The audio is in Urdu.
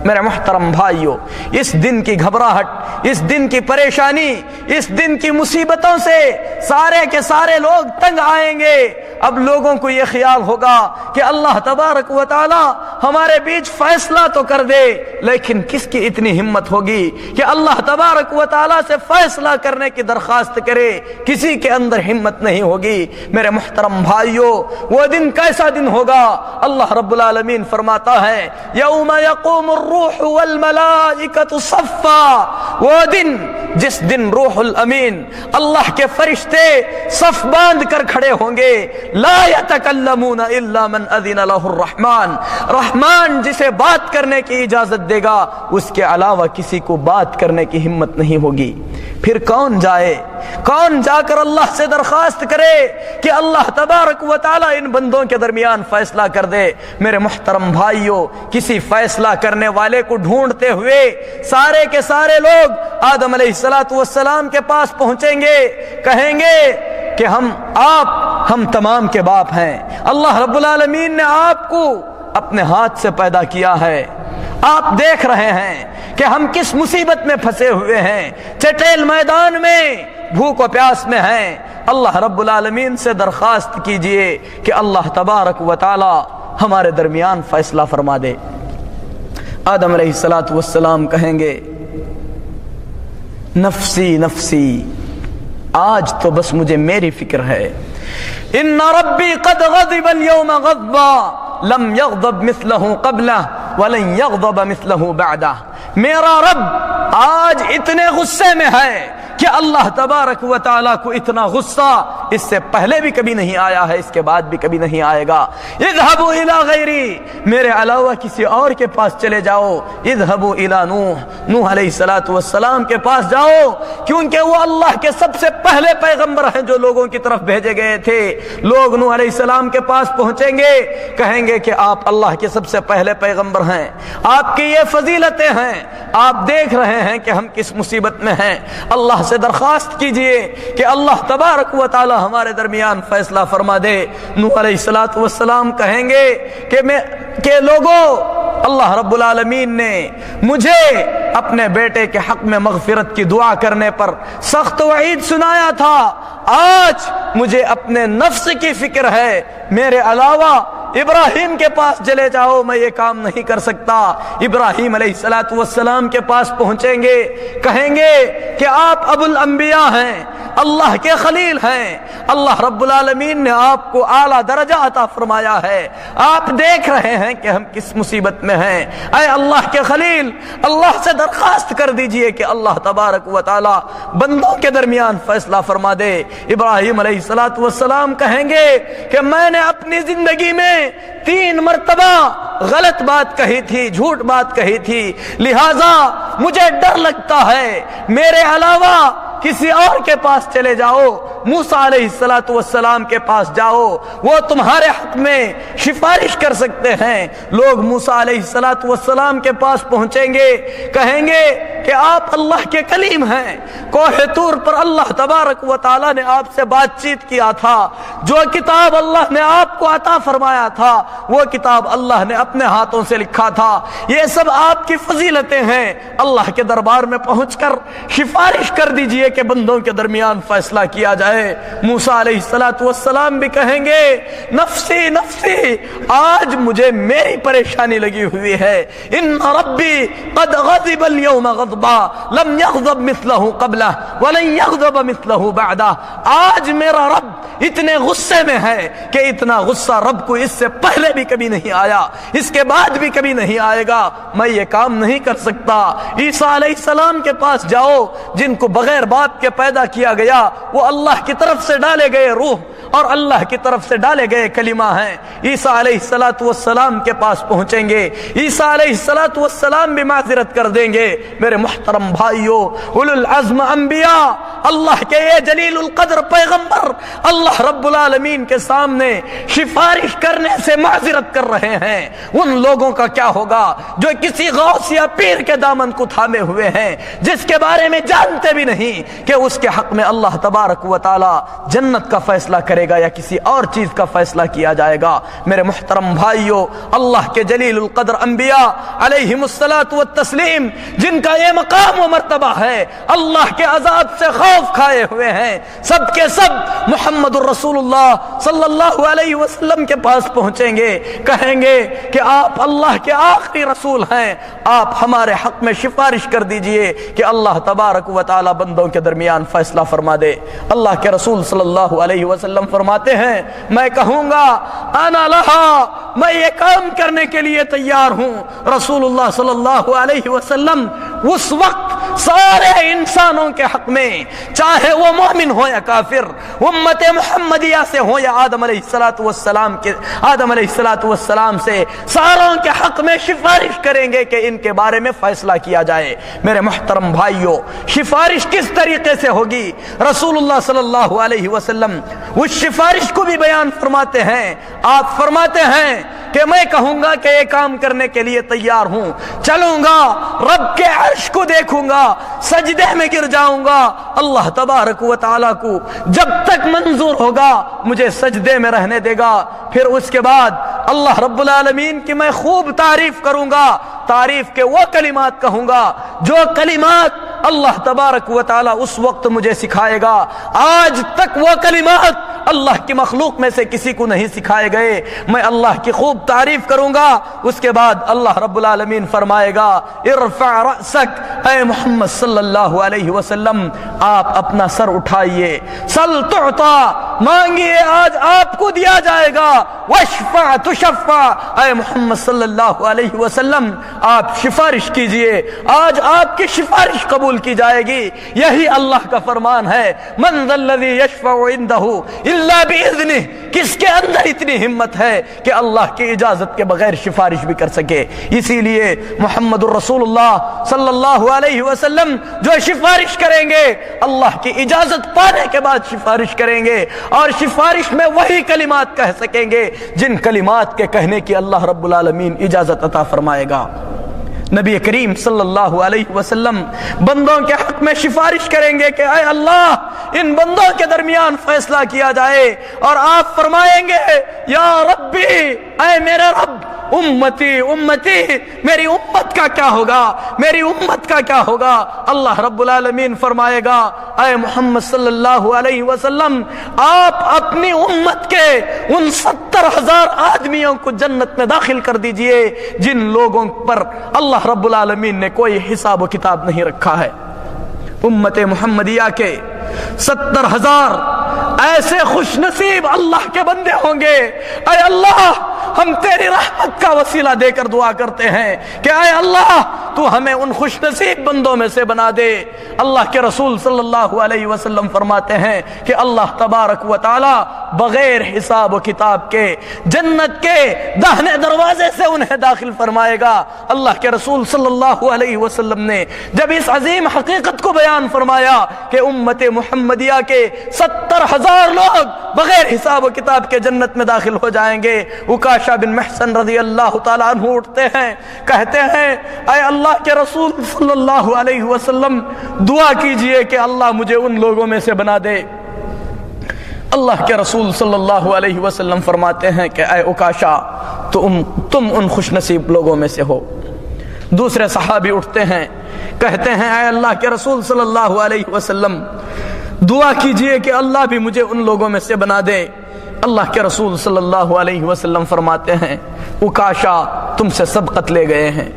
میرے محترم بھائیوں، اس دن کی گھبراہٹ، اس دن کی پریشانی، اس دن کی مصیبتوں سے سارے کے سارے لوگ تنگ آئیں گے۔ اب لوگوں کو یہ خیال ہوگا کہ اللہ تبارک و تعالی ہمارے بیچ فیصلہ تو کر دے، لیکن کس کی اتنی ہمت ہوگی کہ اللہ تبارک و تعالی سے فیصلہ کرنے کی درخواست کرے؟ کسی کے اندر ہمت نہیں ہوگی۔ میرے محترم بھائیوں، وہ دن کیسا دن ہوگا؟ اللہ رب العالمین فرماتا ہے یوم یقوم الروح والملائکۃ صفا، وہ دن جس دن روح الامین، اللہ کے فرشتے صف باندھ کر کھڑے ہوں گے۔ لا یتکلمون الا من اذن له الرحمن، رحمان جسے بات کرنے کی اجازت دے گا اس کے علاوہ کسی کو بات کرنے کی ہمت نہیں ہوگی۔ پھر کون جائے؟ کون جا کر اللہ سے درخواست کرے کہ اللہ تبارک و تعالی ان بندوں کے درمیان فیصلہ کر دے؟ میرے محترم بھائیوں، کسی فیصلہ کرنے والے کو ڈھونڈتے ہوئے سارے کے سارے لوگ آدم علیہ السلام کے پاس پہنچیں گے، کہیں گے کہ ہم تمام کے باپ ہیں، اللہ رب العالمین نے آپ کو اپنے ہاتھ سے پیدا کیا ہے، آپ دیکھ رہے ہیں کہ ہم کس مصیبت میں پھنسے ہوئے ہیں، چٹیل میدان میں بھوک و پیاس میں ہیں۔ اللہ رب العالمین سے درخواست کیجئے کہ اللہ تبارک و تعالی ہمارے درمیان فیصلہ فرما دے۔ آدم علیہ السلام کہیں گے نفسی نفسی، آج تو بس مجھے میری فکر ہے۔ ان ربی قد غضب اليوم غضبا لم یغضب مثلہ قبلہ ولن یغضب مثلہ بعدہ، میرا رب آج اتنے غصے میں ہے کہ اللہ تبارک و تعالیٰ کو اتنا غصہ اس سے پہلے بھی کبھی نہیں آیا ہے، اس کے بعد بھی کبھی نہیں آئے گا۔ اذهبوا الى غیری، میرے علاوہ کسی اور کے پاس چلے جاؤ۔ اذهبوا الى نوح علیہ السلام کے پاس جاؤ، کیونکہ وہ اللہ کے سب سے پہلے پیغمبر ہیں جو لوگوں کی طرف بھیجے گئے تھے۔ لوگ نوح علیہ السلام کے پاس پہنچیں گے، کہیں گے کہ آپ اللہ کے سب سے پہلے پیغمبر ہیں، آپ کی یہ فضیلتیں ہیں، آپ دیکھ رہے ہیں کہ ہم کس مصیبت میں ہیں، اللہ سے درخواست کیجئے کہ اللہ تبارک و تعالی ہمارے درمیان فیصلہ فرما دے۔ نوح علیہ السلام کہیں گے کہ لوگوں، اللہ رب العالمین نے مجھے اپنے بیٹے کے حق میں مغفرت کی دعا کرنے پر سخت وعید سنایا تھا، آج مجھے اپنے نفس کی فکر ہے، میرے علاوہ ابراہیم کے پاس چلے جاؤ، میں یہ کام نہیں کر سکتا۔ ابراہیم علیہ السلام کے پاس پہنچیں گے، کہیں گے کہ آپ ابو الانبیاء ہیں، اللہ کے خلیل ہیں، اللہ رب العالمین نے آپ کو اعلیٰ درجہ عطا فرمایا ہے، آپ دیکھ رہے ہیں کہ ہم کس مصیبت میں ہیں، اے اللہ کے خلیل، اللہ سے درخواست کر دیجئے کہ اللہ تبارک و تعالی بندوں کے درمیان فیصلہ فرما دے۔ ابراہیم علیہ السلام کہیں گے کہ میں نے اپنی زندگی میں 3 مرتبہ غلط بات کہی تھی، جھوٹ بات کہی تھی، لہذا مجھے ڈر لگتا ہے، میرے علاوہ کسی اور کے پاس چلے جاؤ، موسیٰ علیہ السلام کے پاس جاؤ، وہ تمہارے حق میں سفارش کر سکتے ہیں۔ لوگ موسیٰ علیہ السلام کے پاس پہنچیں گے، کہیں گے کہ آپ اللہ کے کلیم ہیں، کوہ طور پر اللہ تبارک و تعالی نے آپ سے بات چیت کیا تھا، جو کتاب اللہ نے آپ کو عطا فرمایا تھا وہ کتاب اللہ نے اپنے ہاتھوں سے لکھا تھا، یہ سب آپ کی فضیلتیں ہیں، اللہ کے دربار میں پہنچ کر سفارش کر دیجئے کہ بندوں کے درمیان فیصلہ کیا جائے۔ موسیٰ علیہ السلام بھی کہیں گے نفسی نفسی، آج مجھے میری پریشانی لگی ہوئی ہے، ان ربی قد غضب اليوم غضبا لم یغضب مثلہ قبلہ ولن یغضب مثلہ بعدہ، آج میرا رب اتنے غصے میں ہے کہ اتنا غصہ رب کو اس سے پہلے بھی کبھی نہیں آیا، اس کے بعد بھی کبھی نہیں آئے گا، میں یہ کام نہیں کر سکتا۔ عیسیٰ علیہ السلام کے پاس جاؤ، جن کو بغیر باپ کے پیدا کیا گیا، وہ اللہ کی طرف سے ڈالے گئے روح اور اللہ کی طرف سے ڈالے گئے کلمہ ہیں۔ عیسیٰ علیہ السلام کے پاس پہنچیں گے، عیسیٰ علیہ السلام بھی معذرت کر دیں گے۔ میرے محترم بھائیوں، اولو العزم انبیاء، اللہ کے یہ جلیل القدر پیغمبر اللہ رب العالمین کے سامنے سفارش کرنے سے معذرت کر رہے ہیں، ان لوگوں کا کیا ہوگا جو کسی غوث یا پیر کے دامن کو تھامے ہوئے ہیں، جس کے بارے میں جانتے بھی نہیں کہ اس کے حق میں اللہ تبارک و تعالی تعالی جنت کا فیصلہ کرے گا یا کسی اور چیز کا فیصلہ کیا جائے گا۔ میرے محترم بھائیوں، اللہ کے جلیل القدر انبیاء علیہم الصلاۃ والتسلیم جن کا یہ مقام و مرتبہ ہے، اللہ کے عذاب سے خوف کھائے ہوئے ہیں، سب کے سب محمد الرسول اللہ صلی اللہ علیہ وسلم کے پاس پہنچیں گے، کہیں گے کہ آپ اللہ کے آخری رسول ہیں، آپ ہمارے حق میں سفارش کر دیجئے کہ اللہ تبارک و تعالی بندوں کے درمیان فیصلہ فرما دے۔ اللہ کے رسول صلی اللہ علیہ وسلم فرماتے ہیں، میں کہوں گا انا لہا، میں یہ کام کرنے کے لیے تیار ہوں۔ رسول اللہ صلی اللہ علیہ وسلم اس وقت سارے انسانوں کے حق میں، چاہے وہ مومن ہو یا کافر، امت محمدیہ سے ہو یا آدم علیہ السلام سے، ساروں کے حق میں سفارش کریں گے کہ ان کے بارے میں فیصلہ کیا جائے۔ میرے محترم بھائیوں، سفارش کس طریقے سے ہوگی؟ رسول اللہ صلی اللہ علیہ وسلم اس سفارش کو بھی بیان فرماتے ہیں۔ آپ فرماتے ہیں کہ میں کہوں گا کہ یہ کام کرنے کے لیے تیار ہوں، چلوں گا رب کے عرش کو دیکھوں گا، سجدے میں گر جاؤں گا، اللہ تبارک و تعالیٰ کو جب تک منظور ہوگا مجھے سجدے میں رہنے دے گا، پھر اس کے بعد اللہ رب العالمین کی میں خوب تعریف کروں گا، تعریف کے وہ کلمات کہوں گا جو کلمات اللہ تبارک و تعالیٰ اس وقت مجھے سکھائے گا، آج تک وہ کلمات اللہ کی مخلوق میں سے کسی کو نہیں سکھائے گئے۔ میں اللہ کی خوب تعریف کروں گا، اس کے بعد اللہ رب العالمین فرمائے گا ارفع رأسک، اے محمد صلی اللہ علیہ وسلم آپ اپنا سر اٹھائیے، سل تعطا، مانگیے آج آپ کو دیا جائے گا، واشفع تشفع، اے محمد صلی اللہ علیہ وسلم آپ سفارش کیجئے، آج آپ کی سفارش قبول کی جائے گی۔ یہی اللہ کا فرمان ہے، من ذا الذی یشفع عندہ الا باذنہ، کس کے اندر اتنی ہمت ہے کہ اللہ کی اجازت کے بغیر سفارش بھی کر سکے؟ اسی لیے محمد الرسول اللہ صلی اللہ علیہ وسلم جو سفارش کریں گے اللہ کی اجازت پانے کے بعد سفارش کریں گے، اور سفارش میں وہی کلمات کہہ سکیں گے جن کلمات کے کہنے کی اللہ رب العالمین اجازت عطا فرمائے گا۔ نبی کریم صلی اللہ علیہ وسلم بندوں کے حق میں سفارش کریں گے کہ اے اللہ ان بندوں کے درمیان فیصلہ کیا جائے، اور آپ فرمائیں گے یا ربی، اے میرے رب، امتی امتی، میری امت کا کیا ہوگا، میری امت کا کیا ہوگا؟ اللہ رب العالمین فرمائے گا اے محمد صلی اللہ علیہ وسلم آپ اپنی امت کے ان 70,000 آدمیوں کو جنت میں داخل کر دیجئے جن لوگوں پر اللہ رب العالمین نے کوئی حساب و کتاب نہیں رکھا ہے۔ امت محمدیہ کے 70,000 ایسے خوش نصیب اللہ کے بندے ہوں گے، اے اللہ ہم تیری رحمت کا وسیلہ دے کر دعا کرتے ہیں کہ اے اللہ تو ہمیں ان خوش نصیب بندوں میں سے بنا دے۔ اللہ کے رسول صلی اللہ علیہ وسلم فرماتے ہیں کہ اللہ تبارک و تعالی بغیر حساب و کتاب کے جنت کے داہنے دروازے سے انہیں داخل فرمائے گا۔ اللہ کے رسول صلی اللہ علیہ وسلم نے جب اس عظیم حقیقت کو بیان فرمایا کہ امت محمدیہ کے 70,000 لوگ بغیر حساب و کتاب کے جنت میں داخل ہو جائیں گے، عکاشہ بن محصن رضی اللہ تعالیٰ عنہ اٹھتے ہیں، کہتے ہیں اے اللہ کے رسول صلی اللہ علیہ وسلم دعا کیجئے کہ اللہ مجھے ان لوگوں میں سے بنا دے۔ اللہ کے رسول صلی اللہ علیہ وسلم فرماتے ہیں کہ اے عکاشہ تم ان خوش نصیب لوگوں میں سے ہو۔ دوسرے صحابی اٹھتے ہیں، کہتے ہیں اے اللہ کے رسول صلی اللہ علیہ وسلم دعا کیجئے کہ اللہ بھی مجھے ان لوگوں میں سے بنا دے۔ اللہ کے رسول صلی اللہ علیہ وسلم فرماتے ہیں عکاشہ تم سے سبقت لے گئے ہیں۔